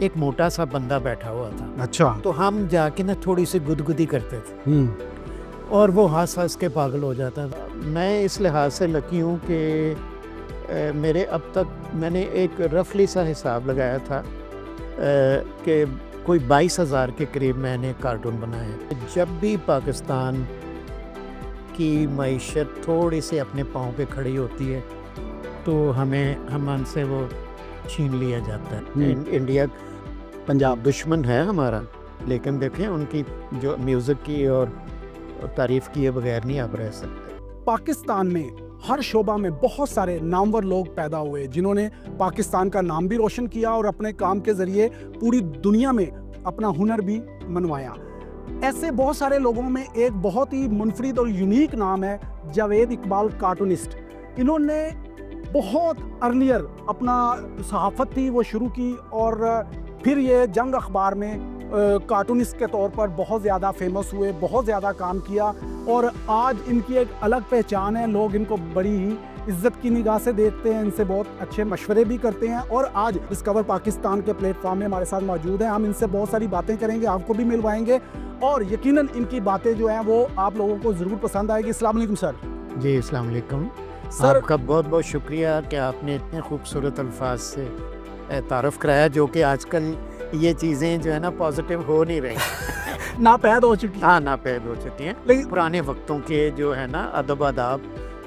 एक मोटा सा बंदा बैठा हुआ था। अच्छा। तो हम जाके ना थोड़ी सी गुदगुदी करते थे और वो हंस हंस के पागल हो जाता था। मैं इस लिहाज से लकी हूँ कि मेरे अब तक मैंने एक रफली सा हिसाब लगाया था कि कोई 22,000 के करीब मैंने कार्टून बनाए। जब भी पाकिस्तान की मईशत थोड़ी सी अपने पाँव पे खड़ी होती है तो हमसे वो छीन लिया जाता है। इंडिया पंजाब दुश्मन है हमारा, लेकिन देखें उनकी जो म्यूज़िक की और तारीफ़ किए बगैर नहीं आप रह सकते। पाकिस्तान में हर शोबा में बहुत सारे नामवर लोग पैदा हुए जिन्होंने पाकिस्तान का नाम भी रोशन किया और अपने काम के जरिए पूरी दुनिया में अपना हुनर भी मनवाया। ऐसे बहुत सारे लोगों में एक बहुत ही मुनफरिद और यूनिक नाम है जावेद इकबाल कार्टूनिस्ट। इन्होंने बहुत अर्लियर अपना सहाफ़त थी वो शुरू की और फिर ये जंग अखबार में कार्टूनिस्ट के तौर पर बहुत ज़्यादा फेमस हुए, बहुत ज़्यादा काम किया और आज इनकी एक अलग पहचान है। लोग इनको बड़ी ही इज़्ज़त की निगाह से देखते हैं, इनसे बहुत अच्छे मशवरे भी करते हैं और आज डिस्कवर पाकिस्तान के प्लेटफॉर्म में हमारे साथ मौजूद हैं। हम इनसे बहुत सारी बातें करेंगे, आपको भी मिलवाएंगे और यकीनन इनकी बातें जो हैं वो आप लोगों को ज़रूर पसंद आएगी। अस्सलाम वालेकुम सर। जी अस्सलाम वालेकुम सर। आपका बहुत बहुत शुक्रिया कि आपने इतने खूबसूरत अल्फाज से तारुफ कराया, जो कि आजकल ये चीज़ें जो है ना पॉजिटिव हो नहीं रही नापैद हो चुकी। हाँ नापैद हो चुकी हैं। लेकिन पुराने वक्तों के जो है ना अदब आदाब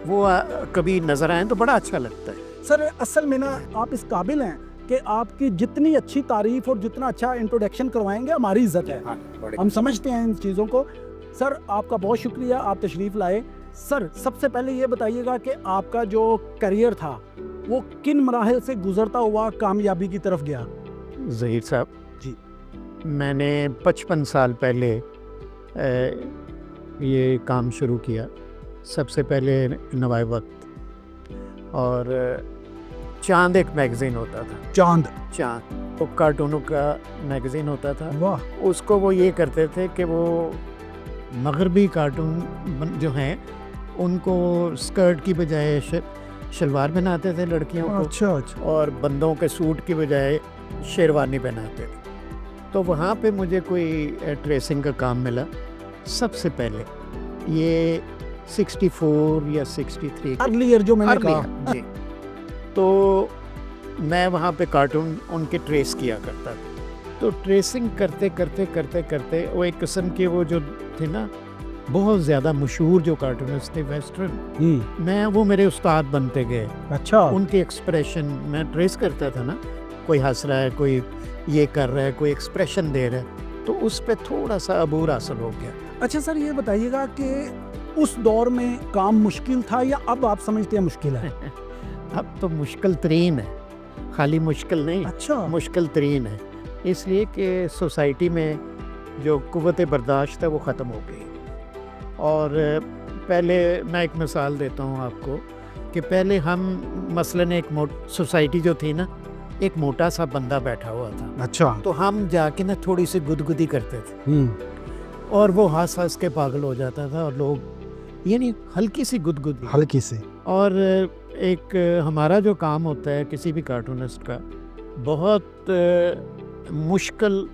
वो कभी नज़र आए तो बड़ा अच्छा लगता है। सर असल में ना आप इस काबिल हैं कि आपकी जितनी अच्छी तारीफ और जितना अच्छा इंट्रोडक्शन करवाएंगे हमारी इज्जत है। हम समझते हैं इन चीज़ों को। सर आपका बहुत शुक्रिया, आप तशरीफ़ लाए। सर सबसे पहले ये बताइएगा कि आपका जो करियर था वो किन मराहल से गुजरता हुआ कामयाबी की तरफ गया? ज़हीर साहब जी, मैंने 55 साल पहले ये काम शुरू किया। सबसे पहले नवाए वक्त और चांद एक मैगज़ीन होता था। चांद तो कार्टूनों का मैगज़ीन होता था। वाह। उसको वो ये करते थे कि वो मगरबी कार्टून जो हैं उनको स्कर्ट की बजाय शलवार पहनाते थे लड़कियों को। अच्छा। और बंदों के सूट की बजाय शेरवानी पहनाते थे। तो वहाँ पे मुझे कोई ट्रेसिंग का काम मिला सबसे पहले, ये 64 या 63 अर्लियर जो मैंने कहा। जी। तो मैं वहाँ पे कार्टून उनके ट्रेस किया करता था। तो ट्रेसिंग करते करते करते करते वो एक किस्म के वो जो थे ना बहुत ज़्यादा मशहूर जो कार्टूनिस्ट थे वेस्टर्न, मैं वो मेरे उस्ताद बनते गए। अच्छा। उनके एक्सप्रेशन मैं ट्रेस करता था ना, कोई हंस रहा है, कोई ये कर रहा है, कोई एक्सप्रेशन दे रहा है, तो उस पर थोड़ा सा अबूर हासिल हो गया। अच्छा सर ये बताइएगा कि उस दौर में काम मुश्किल था या अब आप समझते हैं मुश्किल है? अब तो मुश्किल तरीन है, खाली मुश्किल नहीं। अच्छा। मुश्किल तरीन है इसलिए कि सोसाइटी में जो कुव्वत बर्दाश्त है वो ख़त्म हो गई। और पहले मैं एक मिसाल देता हूँ आपको कि पहले हम मसलन एक सोसाइटी जो थी ना, एक मोटा सा बंदा बैठा हुआ था। अच्छा। तो हम जाके ना थोड़ी सी गुदगुदी करते थे और वो हंस हंस के पागल हो जाता था और लोग यानी हल्की सी गुदगुदी, हल्की सी। और एक हमारा जो काम होता है किसी भी कार्टूनिस्ट का, बहुत मुश्किल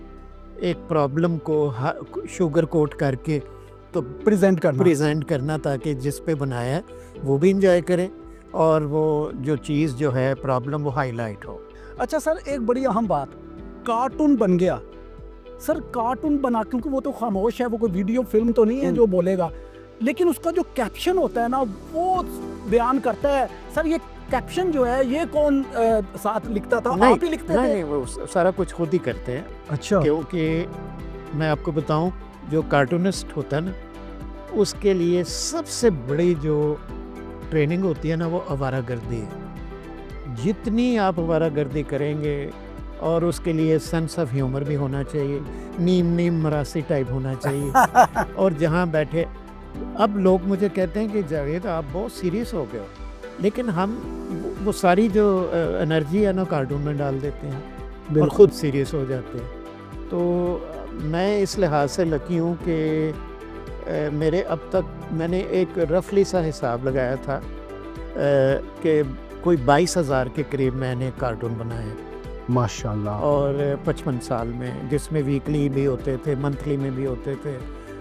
एक प्रॉब्लम को शुगर कोट करके तो प्रेजेंट करना ताकि जिस पे बनाया है वो भी इंजॉय करें और वो जो चीज़ जो है प्रॉब्लम वो हाईलाइट हो। अच्छा सर एक बड़ी अहम बात, कार्टून बन गया। सर कार्टून बना, क्योंकि वो तो खामोश है, वो कोई वीडियो फिल्म तो नहीं है जो बोलेगा, लेकिन उसका जो कैप्शन होता है ना वो बयान करता है। सर ये कैप्शन जो है ये कौन साथ लिखता था? आप ही लिखते थे? नहीं, वो सारा कुछ खुद ही करते हैं। अच्छा। क्योंकि मैं आपको बताऊं, जो कार्टूनिस्ट होता है ना उसके लिए सबसे बड़ी जो ट्रेनिंग होती है ना वो आवारागर्दी है। जितनी आप आवारागर्दी करेंगे, और उसके लिए सेंस ऑफ ह्यूमर भी होना चाहिए, नीम मरासी टाइप होना चाहिए। और जहाँ बैठे, अब लोग मुझे कहते हैं कि जावेद आप बहुत सीरियस हो गए हो, लेकिन हम वो सारी जो एनर्जी है ना कार्टून में डाल देते हैं और ख़ुद सीरियस हो जाते हैं। तो मैं इस लिहाज से लकी हूँ कि मेरे अब तक मैंने एक रफली सा हिसाब लगाया था कि कोई 22,000 के करीब मैंने कार्टून बनाए। माशाल्लाह। और 55 साल में, जिसमें वीकली भी होते थे, मंथली में भी होते थे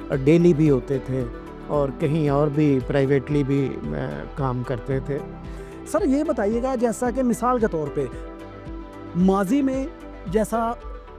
और डेली भी होते थे और कहीं और भी प्राइवेटली भी काम करते थे। सर ये बताइएगा, जैसा कि मिसाल के तौर पे माजी में जैसा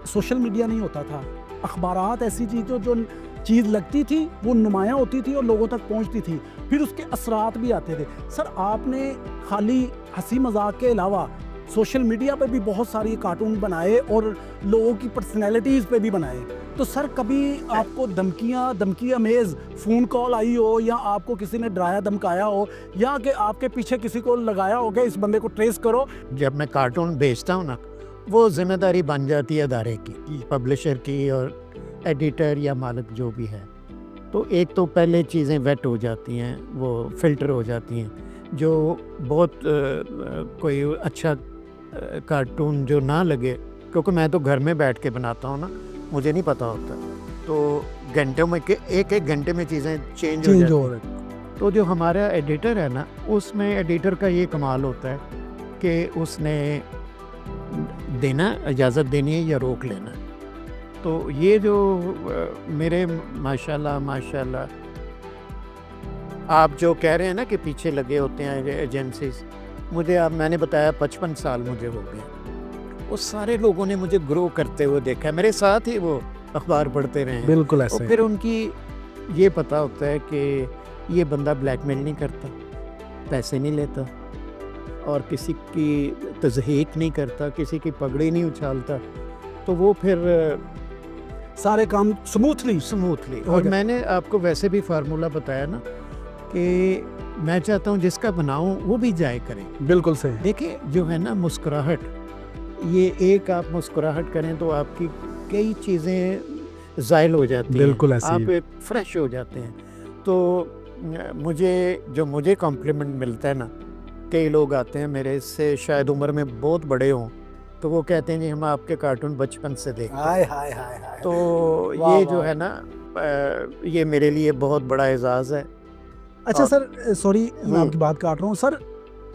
सोशल मीडिया नहीं होता था, अखबारात ऐसी चीज़ जो चीज़ लगती थी वो नुमायाँ होती थी और लोगों तक पहुंचती थी, फिर उसके असरात भी आते थे। सर आपने खाली हंसी मजाक के अलावा सोशल मीडिया पे भी बहुत सारी कार्टून बनाए और लोगों की पर्सनैलिटीज़ पे भी बनाए, तो सर कभी आपको धमकी अमेज़ फ़ोन कॉल आई हो या आपको किसी ने डराया धमकाया हो या कि आपके पीछे किसी को लगाया हो कि इस बंदे को ट्रेस करो? जब मैं कार्टून बेचता हूँ ना, वो जिम्मेदारी बन जाती है अदारे की, पब्लिशर की और एडिटर या मालिक जो भी है। तो एक तो पहले चीज़ें वेट हो जाती हैं, वो फिल्टर हो जाती हैं। जो बहुत कोई अच्छा कार्टून जो ना लगे, क्योंकि मैं तो घर में बैठ के बनाता हूँ ना, मुझे नहीं पता होता, तो घंटों में एक घंटे में चीज़ें चेंज हो जाती हैं। तो जो हमारा एडिटर है ना, उसमें एडिटर का ये कमाल होता है कि उसने देना, इजाज़त देनी है या रोक लेना। तो ये जो मेरे माशाल्लाह आप जो कह रहे हैं ना कि पीछे लगे होते हैं एजेंसीज, मैंने बताया 55 साल मुझे हो गए। वो सारे लोगों ने मुझे ग्रो करते हुए देखा है, मेरे साथ ही वो अखबार पढ़ते रहे हैं। बिल्कुल और ऐसे। फिर उनकी ये पता होता है कि ये बंदा ब्लैकमेल नहीं करता, पैसे नहीं लेता और किसी की तज़हीक नहीं करता, किसी की पगड़ी नहीं उछालता, तो वो फिर सारे काम स्मूथली। और मैंने आपको वैसे भी फार्मूला बताया ना कि मैं चाहता हूँ जिसका बनाऊँ वो भी जाए करे। बिल्कुल सही। देखिए जो है ना मुस्कुराहट, ये एक आप मुस्कुराहट करें तो आपकी कई चीज़ें ज़ायल हो जाती हैं, बिल्कुल ऐसे ही। आप फ्रेश हो जाते हैं। तो मुझे कॉम्प्लीमेंट मिलता है ना, कई लोग आते हैं मेरे से शायद उम्र में बहुत बड़े हों, तो वो कहते हैं जी हम आपके कार्टून बचपन से देखते हैं। हाय हाय हाय हाय। तो वाह, ये जो वाह। है ना ये मेरे लिए बहुत बड़ा एजाज़ है। अच्छा और- सर, सॉरी मैं आपकी बात काट रहा हूँ सर।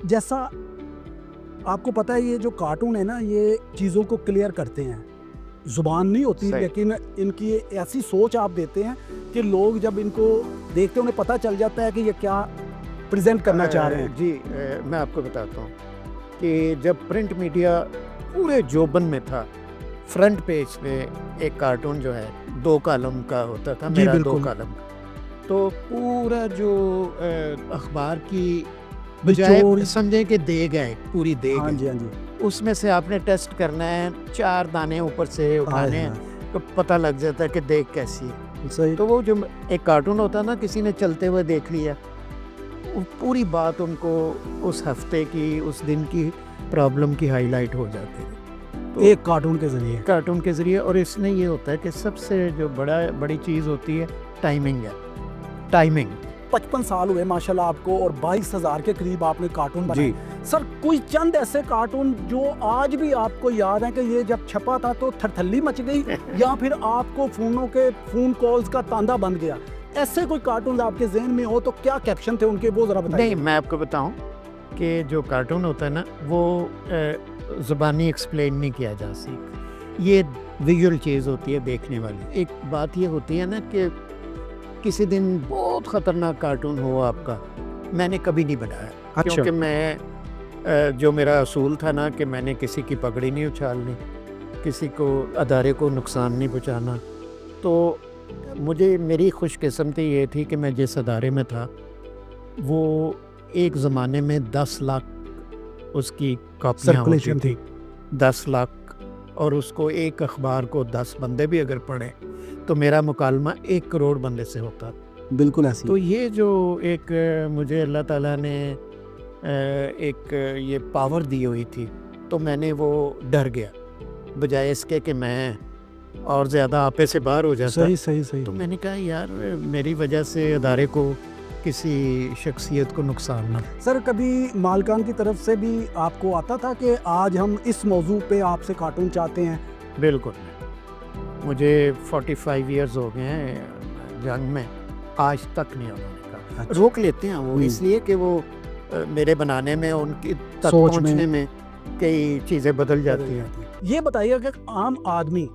जैसा आपको पता है ये जो कार्टून है ना, ये चीज़ों को क्लियर करते हैं, जुबान नहीं होती, सही। लेकिन इनकी ऐसी सोच आप देते हैं कि लोग जब इनको देखते हैं उन्हें पता चल जाता है कि ये क्या प्रेजेंट करना चाह रहे हैं। जी मैं आपको बताता हूँ कि जब प्रिंट मीडिया पूरे जोबन में था, फ्रंट पेज पे एक कार्टून जो है 2 कॉलम का होता था, जी, मेरा 2 बिल्कुल। कॉलम का। तो पूरा जो अखबार की बजाय निचोड़। समझे कि देग है, पूरी देग हाँ है, जी, हाँ जी। उसमें से आपने टेस्ट करना है, 4 दाने ऊपर से हाय उठाने हैं, हाय। तो पता लग जाता है कि देग कैसी है। सही। तो वो जो एक कार्टून होता है ना, किसी ने चलते हुए देख लिया, वो पूरी बात उनको उस हफ्ते की, उस दिन की प्रॉब्लम की हाईलाइट हो जाती है तो एक कार्टून के जरिए। कार्टून के ज़रिए। और इसमें ये होता है कि सबसे जो बड़ी चीज़ होती है टाइमिंग है। टाइमिंग 55 साल हुए माशाल्लाह आपको और 22,000 के करीब आपने कार्टून बनाए। जी। सर कोई चंद ऐसे कार्टून जो आज भी आपको याद है कि ये जब छपा था तो थरथल्ली मच गई या फिर आपको फ़ोन कॉल्स का तांदा बन गया, ऐसे कोई कार्टून आपके जहन में हो तो क्या कैप्शन थे उनके, वो ज़रा बताइए। नहीं, मैं आपको बताऊं कि जो कार्टून होता है ना, वो ज़ुबानी एक्सप्लेन नहीं किया जा सकता, ये विजुअल चीज़ होती है देखने वाली। एक बात ये होती है ना कि किसी दिन बहुत ख़तरनाक कार्टून हो आपका, मैंने कभी नहीं बनाया। अच्छा। क्योंकि मैं जो मेरा असूल था ना कि मैंने किसी की पगड़ी नहीं उछालनी, किसी को अदारे को नुकसान नहीं पहुंचाना। तो मेरी खुशकिस्मती ये थी कि मैं जिस अदारे में था वो एक ज़माने में 10 लाख उसकी कॉपियाँ होती सर्कुलेशन थी। 10 लाख, और उसको एक अखबार को 10 बंदे भी अगर पढ़ें तो मेरा मुकालमा 1 करोड़ बंदे से होता। बिल्कुल ऐसी। तो ये जो एक मुझे अल्लाह ताला ने एक ये पावर दी हुई थी, तो मैंने वो डर गया, बजाय इसके कि मैं और ज़्यादा आपे से बाहर हो जाता। सही सही सही। तो मैंने कहा यार मेरी वजह से अदारे को, किसी शख्सियत को नुकसान ना। सर कभी मालकान की तरफ से भी आपको आता था कि आज हम इस मौजू पे आपसे कार्टून चाहते हैं? बिल्कुल, मुझे 45 इयर्स हो गए हैं जंग में, आज तक नहीं उन्होंने कहा। अच्छा। रोक लेते हैं वो इसलिए कि वो मेरे बनाने में, उनकी तक सोच में। पहुंचने में कई चीज़ें बदल जाती हैं। ये बताइए कि आम आदमी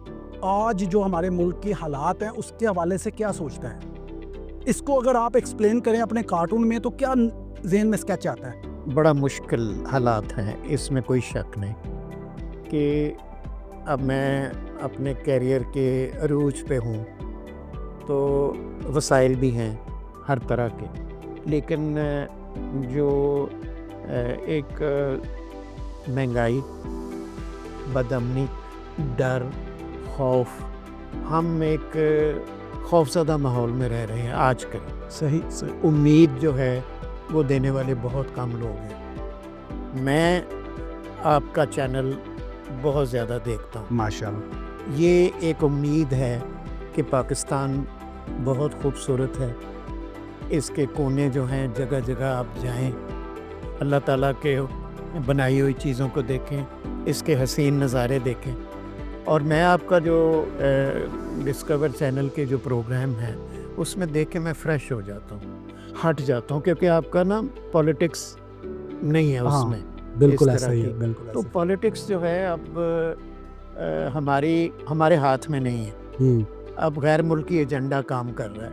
आज जो हमारे मुल्क के हालात हैं उसके हवाले से क्या सोचता है? इसको अगर आप एक्सप्लेन करें अपने कार्टून में तो क्या ज़हन में स्केच आता है? बड़ा मुश्किल हालात हैं, इसमें कोई शक नहीं कि अब मैं अपने करियर के अरूज पे हूँ, तो वसाइल भी हैं हर तरह के, लेकिन जो एक महंगाई, बदअमनी, डर, खौफ, हम एक खौफज़दा माहौल में रह रहे हैं आजकल। सही। उम्मीद जो है वो देने वाले बहुत कम लोग हैं। मैं आपका चैनल बहुत ज़्यादा देखता हूँ। माशाल्लाह। ये एक उम्मीद है कि पाकिस्तान बहुत खूबसूरत है। इसके कोने जो हैं, जगह जगह आप जाएं, अल्लाह ताला के बनाई हुई चीज़ों को देखें, इसके हसीन नज़ारे देखें। और मैं आपका जो डिस्कवर चैनल के जो प्रोग्राम हैं उसमें देख के मैं फ्रेश हो जाता हूँ, हट जाता हूँ, क्योंकि आपका ना पॉलिटिक्स नहीं है हाँ, उसमें। बिल्कुल इस ऐसा तरह ही की। है, बिल्कुल तो ऐसा ही। पॉलिटिक्स जो है अब हमारे हाथ में नहीं है। हम्म, अब गैर मुल्की एजेंडा काम कर रहा है।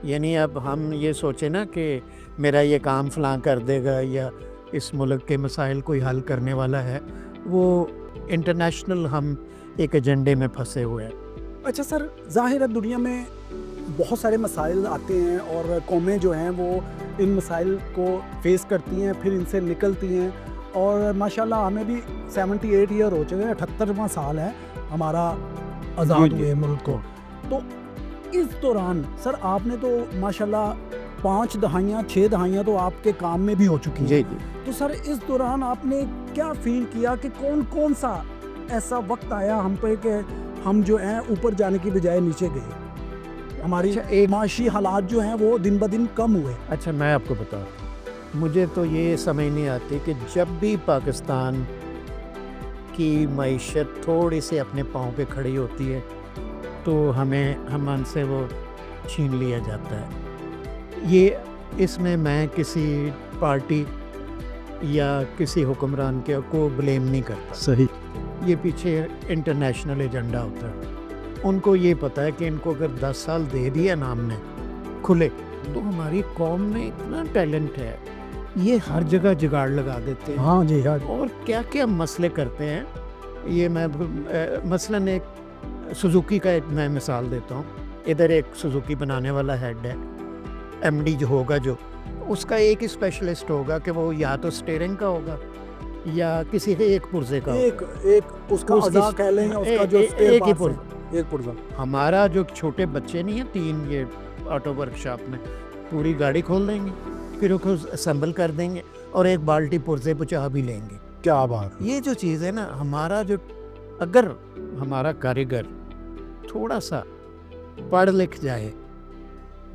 यानी अब हम ये सोचें ना कि मेरा ये काम फलां कर देगा या इस मुल्क के मसाइल कोई हल करने वाला है, वो इंटरनेशनल हम एक एजेंडे में फंसे हुए हैं। अच्छा सर, ज़ाहिर है दुनिया में बहुत सारे मसाइल आते हैं और कौमें जो हैं वो इन मसाइल को फेस करती हैं, फिर इनसे निकलती हैं। और माशाल्लाह हमें भी 78 ईयर हो चुके हैं, 78वां साल है हमारा आज़ाद जी, जी। हुए मुल्क को। तो इस दौरान सर आपने तो माशाल्लाह 5 दहाइयाँ 6 दहाइयाँ तो आपके काम में भी हो चुकी हैं। जी जी। तो सर इस दौरान आपने क्या फील किया कि कौन कौन सा ऐसा वक्त आया हम पे कि हम जो हैं ऊपर जाने की बजाय नीचे गए? हमारी अच्छा, माशी हालात जो हैं वो दिन ब दिन कम हुए। अच्छा, मैं आपको बताता हूँ, मुझे तो ये समझ नहीं आती कि जब भी पाकिस्तान की मईशत थोड़ी सी अपने पाँव पे खड़ी होती है तो हमसे वो छीन लिया जाता है। ये इसमें मैं किसी पार्टी या किसी हुक्मरान को ब्लेम नहीं करता। सही। ये पीछे इंटरनेशनल एजेंडा होता है। उनको ये पता है कि इनको अगर 10 साल दे दिया ना हमने खुले, तो हमारी कौम में इतना टैलेंट है, ये हर जगह जुगाड़ लगा देते हैं। हाँ जी, हाँ जी। और क्या क्या मसले करते हैं। ये मैं मसलन एक सुजुकी का एक मैं मिसाल देता हूँ। इधर एक सुजुकी बनाने वाला हेड है, एमडी जो होगा, जो उसका एक ही स्पेशलिस्ट होगा कि वो या तो स्टीयरिंग का होगा या किसी के एक पुर्जे का एक उसका उसकी- अज़ा कह लें, उसका जो एक spare ही parts पुर्जा। है, एक पुर्जा। हमारा जो छोटे बच्चे नहीं है, 3 ये ऑटो वर्कशॉप में पूरी गाड़ी खोल देंगे, फिर उसको असेंबल कर देंगे और एक बाल्टी पुर्जे पहुँचा भी लेंगे। क्या बात। ये जो चीज़ है ना, हमारा जो अगर हमारा कारीगर थोड़ा सा पढ़ लिख जाए,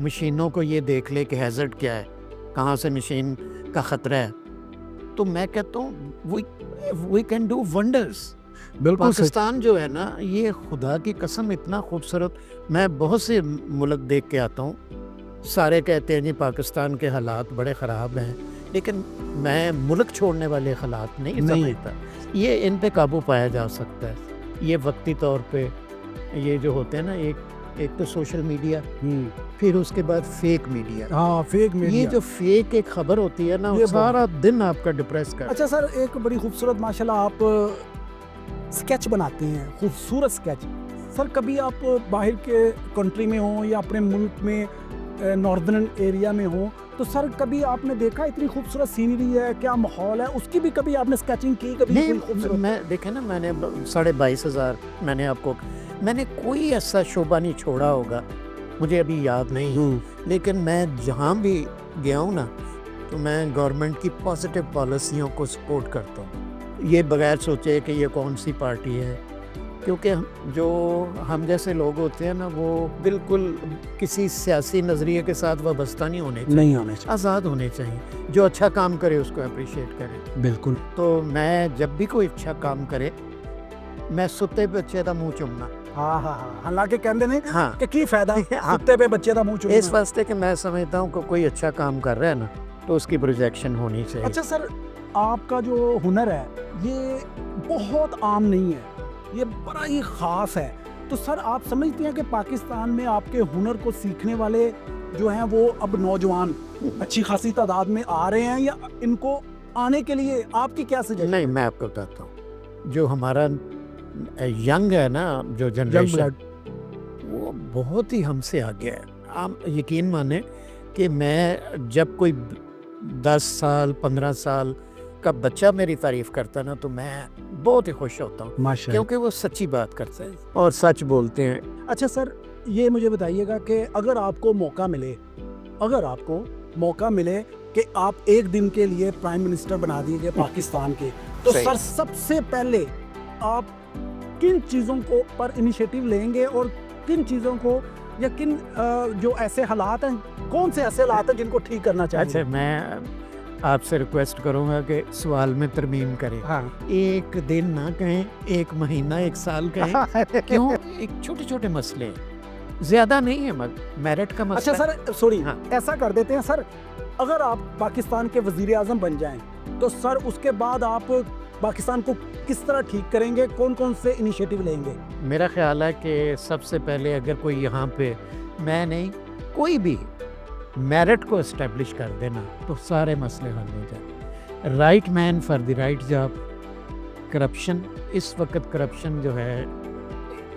मशीनों को ये देख ले कि हैज़र्ड क्या है, कहाँ से मशीन का ख़तरा है, तो मैं कहता हूँ वी कैन डू वंडर्स। बिल्कुल सही। पाकिस्तान जो है ना, ये खुदा की कसम इतना खूबसूरत। मैं बहुत से मुल्क देख के आता हूँ, सारे कहते हैं जी पाकिस्तान के हालात बड़े ख़राब हैं, लेकिन मैं मुल्क छोड़ने वाले हालात नहीं समझता। ये इन पे काबू पाया जा सकता है। ये वक्ती तौर पे ये जो होते हैं ना, एक तो सोशल मीडिया, फिर उसके बाद फेक मीडिया। हाँ, फेक ये मीडिया। जो फेक एक खबर होती है ना, ये वो सारा दिन आपका डिप्रेस कर। अच्छा सर, एक बड़ी खूबसूरत माशाल्लाह आप स्केच बनाते हैं, खूबसूरत स्केच। सर कभी आप बाहर के कंट्री में हो या अपने मुल्क में नॉर्दर्न एरिया में हो, तो सर कभी आपने देखा इतनी खूबसूरत सीनरी है, क्या माहौल है, उसकी भी कभी आपने स्केचिंग की? कभी कोई नहीं, खूबसूरत? मैं देखे ना, मैंने 22,500 मैंने कोई ऐसा शोबा नहीं छोड़ा होगा, मुझे अभी याद नहीं, लेकिन मैं जहाँ भी गया हूँ ना, तो मैं गवर्नमेंट की पॉजिटिव पॉलिसियों को सपोर्ट करता हूँ, ये बगैर सोचे कि ये कौन सी पार्टी है। क्योंकि जो हम जैसे लोग होते हैं ना, वो बिल्कुल किसी सियासी नज़रिए के साथ वाबस्ता नहीं होने चाहिए, नहीं आने चाहिए। आज़ाद होने चाहिए। जो अच्छा काम करे उसको अप्रिशिएट करें। बिल्कुल। तो मैं जब भी कोई अच्छा काम करे, मैं सुते बच्चे का मुँह चुमना। हाँ हाँ हाँ, हालांकि कहते नहीं हाँ, कि की फायदा हाँ। कुत्ते पे बच्चे का मुंह इस चूमना। वास्ते कि मैं समझता हूँ कि कोई अच्छा काम कर रहा है ना, तो उसकी प्रोजेक्शन होनी चाहिए। अच्छा सर, आपका जो हुनर है ये बहुत आम नहीं है, ये बड़ा ही ख़ास है। तो सर आप समझते हैं कि पाकिस्तान में आपके हुनर को सीखने वाले जो हैं वो अब नौजवान अच्छी खासी तादाद में आ रहे हैं, या इनको आने के लिए आपकी क्या सजेशन? नहीं, मैं आपको बताता हूँ, जो हमारा यंग है ना, जो जनरेशन, वो बहुत ही हमसे आगे है। आप यकीन माने कि मैं जब कोई 10 साल 15 साल का बच्चा मेरी तारीफ करता ना, तो मैं बहुत ही खुश होता हूँ, माशाल्लाह। क्योंकि वो सच्ची बात करते हैं और सच बोलते हैं। अच्छा सर, ये मुझे बताइएगा कि अगर आपको मौका मिले, अगर आपको मौका मिले कि आप एक दिन के लिए प्राइम मिनिस्टर बना दिए गए पाकिस्तान के, तो सही। सर सबसे पहले आप किन चीज़ों को पर इनिशिएटिव लेंगे, और किन चीज़ों को या किन जो ऐसे हालात हैं, कौन से ऐसे हालात हैं जिनको ठीक करना अच्छा, चाहिए? मैं आपसे रिक्वेस्ट करूँगा कि सवाल में तरमीम करें। हाँ। एक दिन ना कहें, एक महीना, एक साल कहें। क्यों? एक छोटे-छोटे मसले हैं, ज़्यादा नहीं है, मेरिट का अच्छा मसला। सर, सॉरी, हाँ। ऐसा कर देते हैं सर, अगर आप पाकिस्तान के वज़ीर आज़म बन जाएं, तो सर उसके बाद आप पाकिस्तान को किस तरह ठीक करेंगे, कौन कौन से इनिशिएटिव लेंगे? मेरा ख्याल है कि सबसे पहले अगर कोई यहाँ पे, मैं नहीं, कोई भी मेरिट को इस्टेब्लिश कर देना, तो सारे मसले हल हो जाए। Right man for the right job. Corruption, इस वक्त करप्शन जो है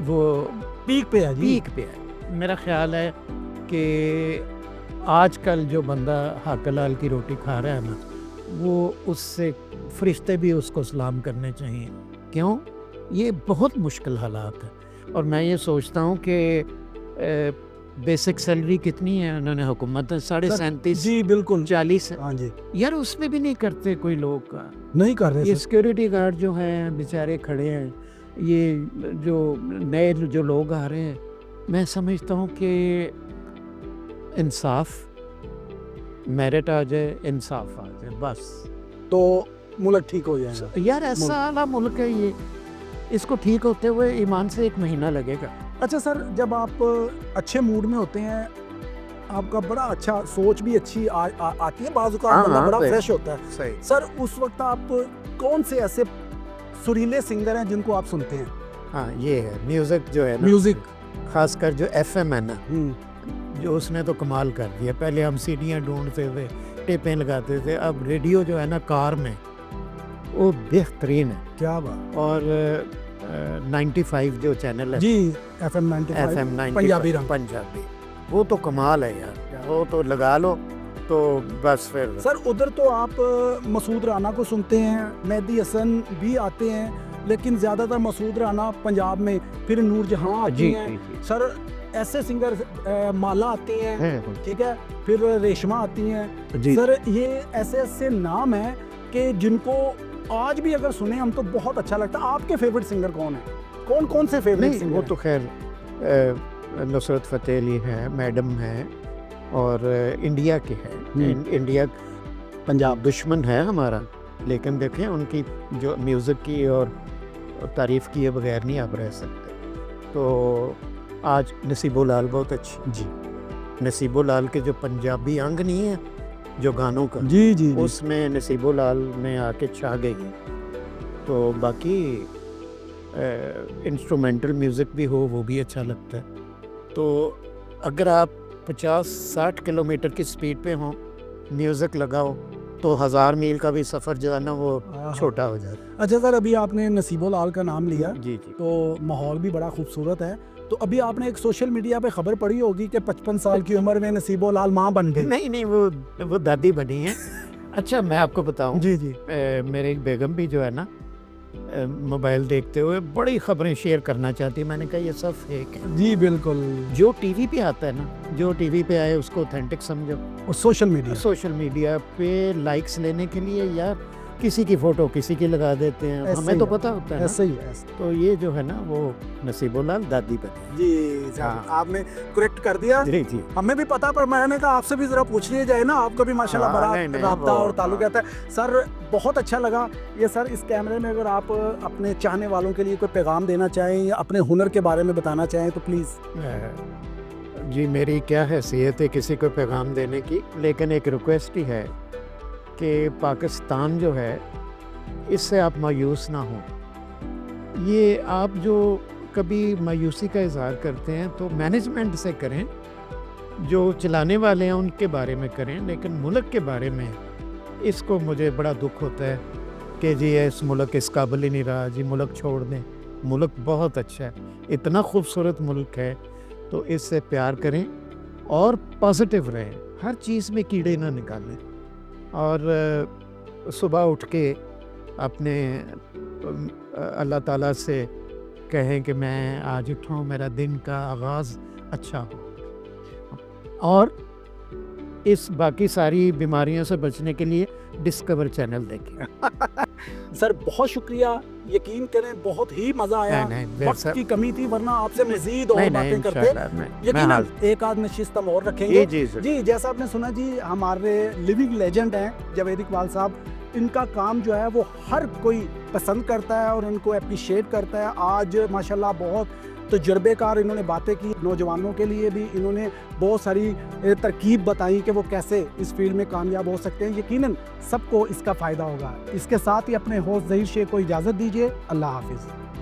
वो पीक पे है जी। पीक पे है। मेरा ख्याल है कि आजकल जो बंदा हक हलाल की रोटी खा रहा है ना, वो उससे फरिश्ते भी उसको सलाम करने चाहिए। क्यों? ये बहुत मुश्किल हालात है। और मैं ये सोचता हूँ कि बेसिक सैलरी कितनी है उन्होंने हुकूमत, 37.5 जी बिल्कुल। 40 है। हाँ जी, यार उसमें भी नहीं करते कोई लोग का। नहीं कर रहे ये सर। सिक्योरिटी गार्ड जो हैं बेचारे खड़े हैं, ये जो नए जो लोग आ रहे हैं, मैं समझता हूँ कि इंसाफ, मेरिट आ जाए, इंसाफ आ जाए, बस। तो मुल्क ठीक हो जाएगा। यार ऐसा आला मुल्क है ये, इसको ठीक होते हुए ईमान से 1 महीना लगेगा। अच्छा सर, जब आप अच्छे मूड में होते हैं, आपका बड़ा अच्छा सोच भी अच्छी आती है, बाज़ औक़ात बंदा बड़ा फ्रेश होता है। सही। सर उस वक्त आप कौन से ऐसे सुरीले सिंगर हैं जिनको आप सुनते हैं? हाँ, ये है म्यूज़िक जो है ना, म्यूजिक। खासकर जो FM है ना, जो उसने तो कमाल कर दिया। पहले हम सीडियाँ ढूंढते थे, टेपें लगाते थे, अब रेडियो जो है ना कार में, वो बेहतरीन है। क्या बात। और 95 जो चैनल है जी, FM 95 FM 95 पंजाबी रंग। पंजाबी, वो तो कमाल है यार, वो तो लगा लो तो बस फिर। सर उधर तो आप मसूद राना को सुनते हैं, मेहदी हसन भी आते हैं, लेकिन ज़्यादातर मसूद राना पंजाब में, फिर नूरजहां आती जी, हैं। जी, जी। सर ऐसे सिंगर माला आती हैं, ठीक है, फिर रेशमा आती हैं। जी। सर ये ऐसे ऐसे नाम हैं कि जिनको आज भी अगर सुने हम तो बहुत अच्छा लगता है। आपके फेवरेट सिंगर कौन है? कौन कौन से फेवरेट नहीं, सिंगर वो हैं? तो खैर नुसरत फ़तेह अली हैं, मैडम हैं, और इंडिया के हैं। इंडिया पंजाब दुश्मन है हमारा, लेकिन देखें उनकी जो म्यूज़िक की और तारीफ़ किए बगैर नहीं आप रह सकते। तो आज नसीबो लाल बहुत अच्छी। जी नसीबो लाल के जो पंजाबी अंग नहीं है जो गानों का, जी जी जी। उसमें नसीबो लाल में आके छा गई। तो बाकी इंस्ट्रूमेंटल म्यूज़िक भी हो, वो भी अच्छा लगता है। तो अगर आप 50-60 किलोमीटर की स्पीड पे हों, म्यूज़िक लगाओ, तो 1000 मील का भी सफ़र जो है ना वो आहा। छोटा हो जाता है। अच्छा सर, अभी आपने नसीबो लाल का नाम लिया, जी, जी। तो माहौल भी बड़ा खूबसूरत है। तो अभी आपने एक सोशल मीडिया पे खबर पढ़ी होगी कि 55 साल की उम्र में नसीबो लाल माँ बन गई। नहीं, नहीं, वो दादी बनी है। अच्छा, मैं आपको बताऊँ, जी जी। मेरी एक बेगम भी जो है ना, मोबाइल देखते हुए बड़ी ख़बरें शेयर करना चाहती है। मैंने कहा ये सब फेक है। जी बिल्कुल। जो टीवी पे आता है ना, जो टीवी पे आए उसको ऑथेंटिक समझो। और सोशल मीडिया। सोशल मीडिया पे लाइक्स लेने के लिए यार किसी की फ़ोटो किसी की लगा देते हैं, ऐसे हमें ही तो है, पता होता है ना। ऐसे ही है, ऐसे। तो ये जो है ना वो नसीबो लाल दादी बनी। जी सर, हाँ। आपने करेक्ट कर दिया। जी, जी। हमें भी पता, पर मैंने कहा आपसे भी जरा पूछ लिया जाए ना, आपका भी माशाल्लाह हाँ, बड़ा नहीं, नहीं, राब्ता वो- और ताल्लुक रहता है। सर बहुत अच्छा लगा ये। सर इस कैमरे में अगर आप अपने चाहने वालों के लिए कोई पैगाम देना चाहें या अपने हुनर के बारे में बताना चाहें तो प्लीज़। जी, मेरी क्या हैसियत है किसी को पैगाम देने की, लेकिन एक रिक्वेस्ट ही है कि पाकिस्तान जो है इससे आप मायूस ना हों। ये आप जो कभी मायूसी का इज़हार करते हैं तो मैनेजमेंट से करें, जो चलाने वाले हैं उनके बारे में करें, लेकिन मुल्क के बारे में इसको मुझे बड़ा दुख होता है कि जी इस मुल्क इस काबिल ही नहीं रहा, जी मुल्क छोड़ दें। मुल्क बहुत अच्छा है, इतना खूबसूरत मुल्क है, तो इससे प्यार करें और पॉजिटिव रहें, हर चीज़ में कीड़े ना निकालें। और सुबह उठ के अपने अल्लाह ताला से कहें कि मैं आज उठाऊँ, मेरा दिन का आगाज़ अच्छा हो। और इस बाकी सारी बीमारियों से बचने के लिए डिस्कवर चैनल देखें। सर बहुत शुक्रिया, यकीन करें बहुत ही मज़ा आया। नहीं, वक्त सर- की कमी थी, वरना आपसे मज़ीद और नहीं बातें करते। इंशाल्लाह, मैं यकीनन हाल एक आध नशिस्त हम और रखेंगे। जी सर। जी, जैसा आपने सुना जी, हमारे लिविंग लेजेंड हैं जावेद इकबाल साहब। इनका काम जो है वो हर कोई पसंद करता है और उनको अप्रिशिएट करता है। आज माशाल्लाह बहुत तजुर्बेकार इन्होंने बातें की, नौजवानों के लिए भी इन्होंने बहुत सारी तरकीब बताई कि वो कैसे इस फील्ड में कामयाब हो सकते हैं। यकीनन सबको इसका फ़ायदा होगा। इसके साथ ही अपने होस्ट ज़हीर शेख को इजाज़त दीजिए। अल्लाह हाफिज़।